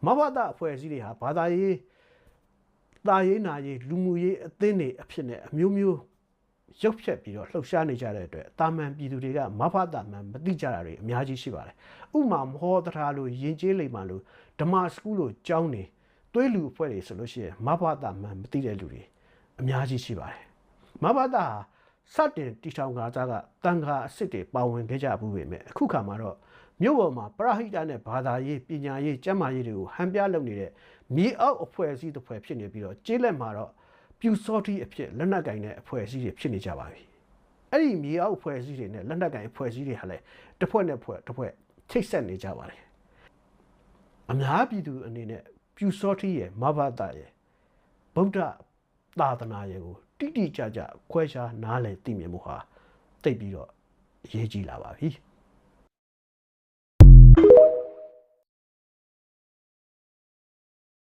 မဘာသာအဖွဲ့အစည်းတွေဟာဘာသာရေးတာရေးနာရေးလူမှုရေးအသင်းတွေအဖြစ်နဲ့အမျိုးမျိုးရုပ်ဖြတ်ပြီးတော့လှုပ်ရှားနေကြတဲ့အတွက်တာမန်ပြည်သူတွေကမဘာသာမှန်မသိကြတာတွေအများကြီးရှိပါတယ်ဥပမာမဟောတရားလို့ယဉ်ကျေးလိမ္မာလို့ဓမ္မစကူးလို့ကျောင်းနေသွေးလူအဖွဲ့တွေဆိုလို့ရှိရင်မဘာသာမှန်မသိတဲ့လူတွေအများကြီးရှိပါတယ်မဘာသာစတင်တည်ထောင်ခါစားကတန်ခါအစ်စ်တွေပါဝင်ခဲ့ကြဘူးပေမဲ့အခုခါမှာတော့မြို့ပေါ်မှာပရဟိတနဲ့ဘာသာရေးပညာရေးကျန်းမာရေးတွေကိုဟန်ပြလုပ်နေတဲ့မြေအောက်အဖွဲ့အစည်းတစ်ဖွဲ့ဖြစ်နေပြီးတော့ကျေးလက်မှာတော့ပြူစောတိအဖြစ်လက်နက်ကင်တဲ့အဖွဲ့အစည်းတွေဖြစ်နေကြပါပြီအဲ့ဒီမြေအောက်အဖွဲ့အစည်းတွေနဲ့လက်နက်ကင်အဖွဲ့အစည်းတွေဟာလည်းတစ်ဖွဲ့နဲ့တစ်ဖွဲ့ချိတ်ဆက်နေကြပါတယ်အများပြည်သူအနေနဲ့ပြူစောတိရဲ့မဘာသာရဲ့ဗုဒ္ဓသာသနာရဲ့ကိုတိတိကျကျခွဲခြားနားလည်သိမြင်မှုဟာသိပြီးတော့အရေးကြီးလာပါပြီ